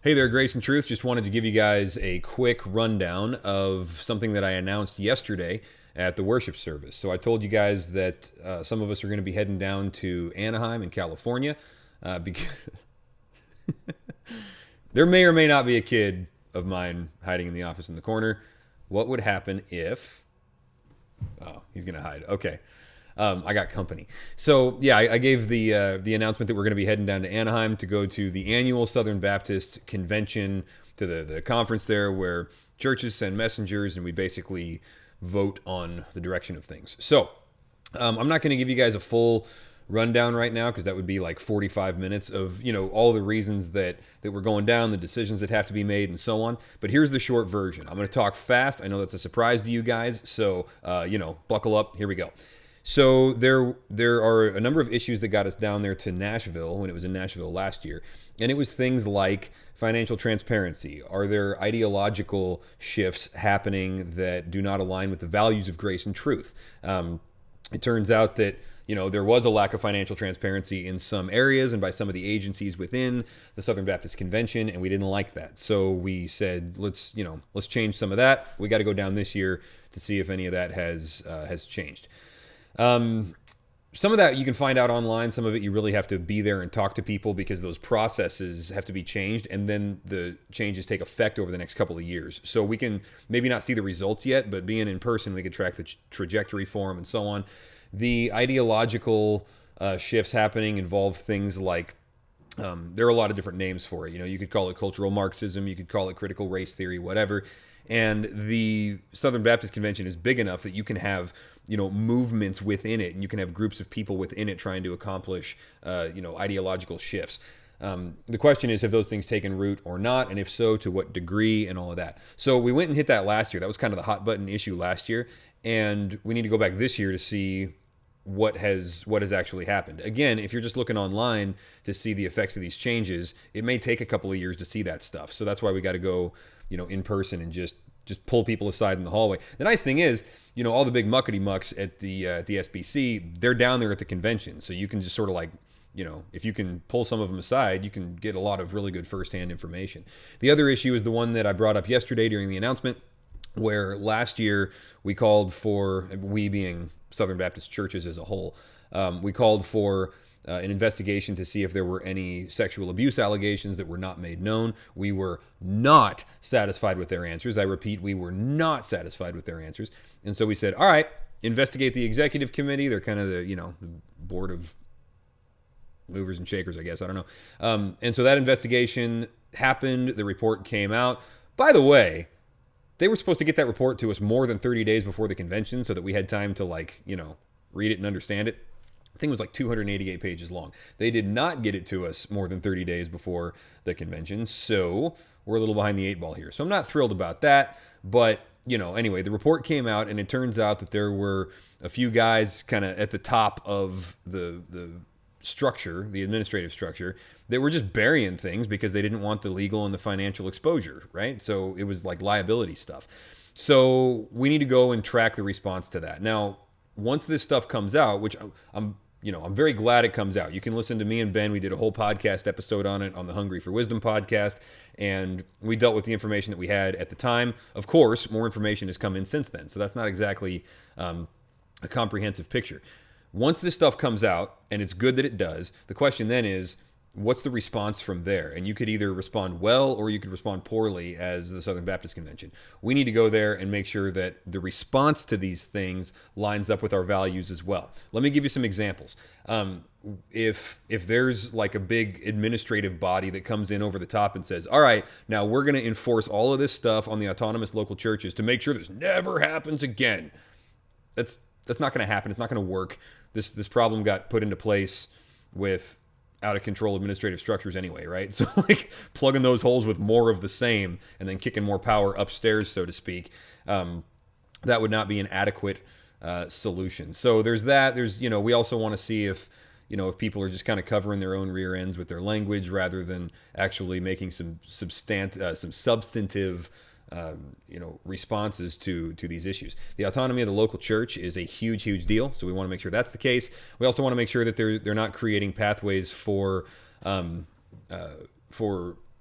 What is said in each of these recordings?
Hey there, Grace and Truth. Just wanted to give you guys a quick rundown of something that I announced yesterday at the worship service. So I told you guys that some of us are going to be heading down to Anaheim in California because there may or may not be a kid of mine hiding in the office in the corner. What would happen if... Oh, he's going to hide. Okay. I got company. So yeah, I gave the announcement that we're going to be heading down to Anaheim to go to the annual Southern Baptist Convention, to the conference there where churches send messengers and we basically vote on the direction of things. So I'm not going to give you guys a full rundown right now because that would be like 45 minutes of all the reasons that we're going down, the decisions that have to be made, and so on. But here's the short version. I'm going to talk fast. I know that's a surprise to you guys, so buckle up. Here we go. So there are a number of issues that got us down there to Nashville when it was in Nashville last year. And it was things like financial transparency. Are there ideological shifts happening that do not align with the values of grace and truth? It turns out that there was a lack of financial transparency in some areas and by some of the agencies within the Southern Baptist Convention, and we didn't like that. So we said, let's change some of that. We got to go down this year to see if any of that has changed. Some of that you can find out online. Some of it you really have to be there and talk to people because those processes have to be changed, and then the changes take effect over the next couple of years. So we can maybe not see the results yet, but being in person, we could track the trajectory for them and so on. The ideological shifts happening involve things like there are a lot of different names for it. You could call it cultural Marxism, you could call it critical race theory, whatever. And the Southern Baptist Convention is big enough that you can have movements within it, and you can have groups of people within it trying to accomplish ideological shifts. The question is, have those things taken root or not, and if so, to what degree, and all of that. So we went and hit that last year. That was kind of the hot button issue last year, and we need to go back this year to see what has actually happened. Again, if you're just looking online to see the effects of these changes, it may take a couple of years to see that stuff. So that's why we got to go in person and just pull people aside in the hallway. The nice thing is, all the big muckety mucks at the SBC, they're down there at the convention. So you can just sort of if you can pull some of them aside, you can get a lot of really good firsthand information. The other issue is the one that I brought up yesterday during the announcement, where last year we called for, we being Southern Baptist churches as a whole, we called for an investigation to see if there were any sexual abuse allegations that were not made known. We were not satisfied with their answers. I repeat, we were not satisfied with their answers. And so we said, all right, investigate the executive committee. They're kind of the board of movers and shakers, I guess. I don't know. And so that investigation happened. The report came out. By the way, they were supposed to get that report to us more than 30 days before the convention so that we had time to read it and understand it. I think it was like 288 pages long. They did not get it to us more than 30 days before the convention, so we're a little behind the eight ball here. So I'm not thrilled about that, but anyway, the report came out, and it turns out that there were a few guys kind of at the top of the structure, the administrative structure, that were just burying things because they didn't want the legal and the financial exposure, right? So it was like liability stuff. So we need to go and track the response to that. Now, once this stuff comes out, which I'm very glad it comes out. You can listen to me and Ben. We did a whole podcast episode on it on the Hungry for Wisdom podcast, and we dealt with the information that we had at the time. Of course, more information has come in since then, so that's not exactly a comprehensive picture. Once this stuff comes out, and it's good that it does, the question then is, what's the response from there? And you could either respond well or you could respond poorly as the Southern Baptist Convention. We need to go there and make sure that the response to these things lines up with our values as well. Let me give you some examples. If there's like a big administrative body that comes in over the top and says, all right, now we're going to enforce all of this stuff on the autonomous local churches to make sure this never happens again. That's not going to happen. It's not going to work. This problem got put into place with out of control administrative structures anyway, right? So plugging those holes with more of the same and then kicking more power upstairs, so to speak, that would not be an adequate solution. So there's that. We also want to see if people are just kind of covering their own rear ends with their language rather than actually making some substantive responses to these issues. The autonomy of the local church is a huge, huge deal. So we want to make sure that's the case. We also want to make sure that they're not creating pathways for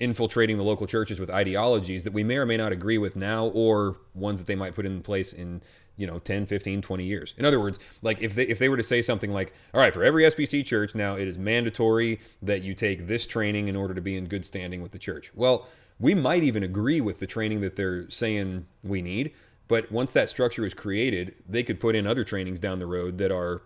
infiltrating the local churches with ideologies that we may or may not agree with now, or ones that they might put in place in 10, 15, 20 years. In other words, like if they were to say something like, all right, for every SBC church now it is mandatory that you take this training in order to be in good standing with the church. Well, we might even agree with the training that they're saying we need, but once that structure is created, they could put in other trainings down the road that are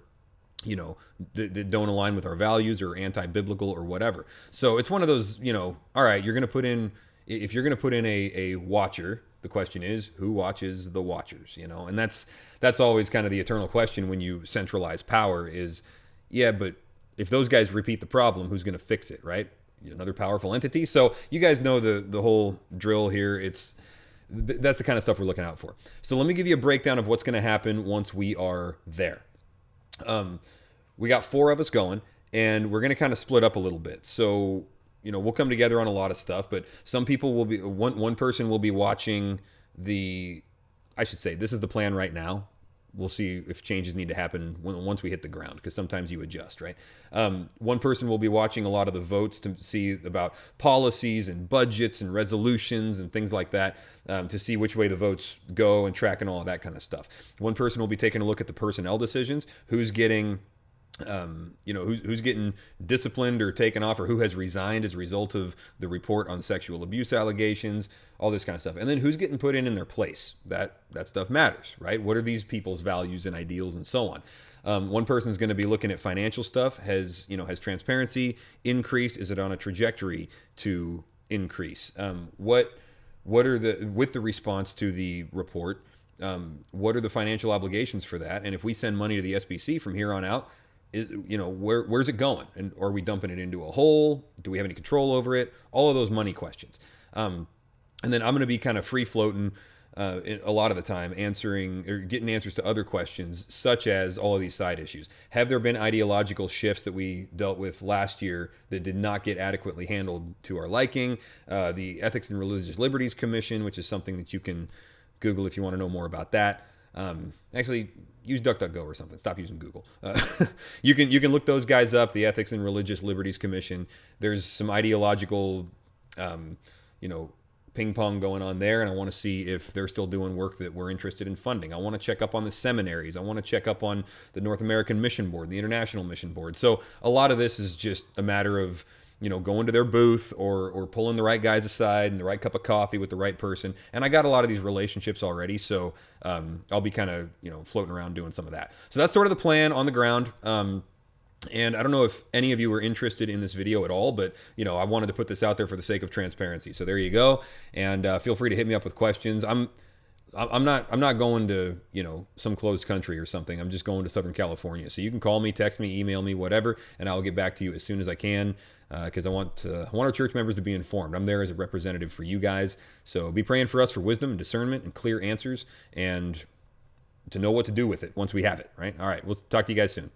that don't align with our values or anti-biblical or whatever. So it's one of those, all right, you're going to put in, if you're going to put in a watcher, the question is, who watches the watchers, and that's always kind of the eternal question when you centralize power is, yeah, but if those guys repeat the problem, who's going to fix it, right? Another powerful entity. So you guys know the whole drill here. That's the kind of stuff we're looking out for. So let me give you a breakdown of what's going to happen once we are there. We got 4 of us going, and we're going to kind of split up a little bit. So, we'll come together on a lot of stuff, but some people will be, one person will be watching I should say, this is the plan right now. We'll see if changes need to happen once we hit the ground, because sometimes you adjust, right? One person will be watching a lot of the votes to see about policies and budgets and resolutions and things like that, to see which way the votes go and track and all of that kind of stuff. One person will be taking a look at the personnel decisions, who's getting who's getting disciplined or taken off, or who has resigned as a result of the report on sexual abuse allegations, all this kind of stuff. And then who's getting put in their place. That stuff matters, right? What are these people's values and ideals and so on? One person's going to be looking at financial stuff. Has transparency increased? Is it on a trajectory to increase? What are with the response to the report? What are the financial obligations for that? And if we send money to the SBC from here on out, where's it going? And are we dumping it into a hole? Do we have any control over it? All of those money questions. And then I'm going to be kind of free floating a lot of the time, answering or getting answers to other questions, such as all of these side issues. Have there been ideological shifts that we dealt with last year that did not get adequately handled to our liking? The Ethics and Religious Liberties Commission, which is something that you can Google if you want to know more about that. Actually, use DuckDuckGo or something. Stop using Google. You can look those guys up, the Ethics and Religious Liberties Commission. There's some ideological, ping pong going on there, and I want to see if they're still doing work that we're interested in funding. I want to check up on the seminaries. I want to check up on the North American Mission Board, the International Mission Board. So a lot of this is just a matter of going to their booth or pulling the right guys aside and the right cup of coffee with the right person. And I got a lot of these relationships already, so I'll be kind of floating around doing some of that. So that's sort of the plan on the ground. And I don't know if any of you are interested in this video at all, but I wanted to put this out there for the sake of transparency. So there you go. And feel free to hit me up with questions. I'm not going to some closed country or something. I'm just going to Southern California. So you can call me, text me, email me, whatever, and I'll get back to you as soon as I can, because I want our church members to be informed. I'm there as a representative for you guys. So be praying for us for wisdom and discernment and clear answers, and to know what to do with it once we have it. Right? All right. We'll talk to you guys soon.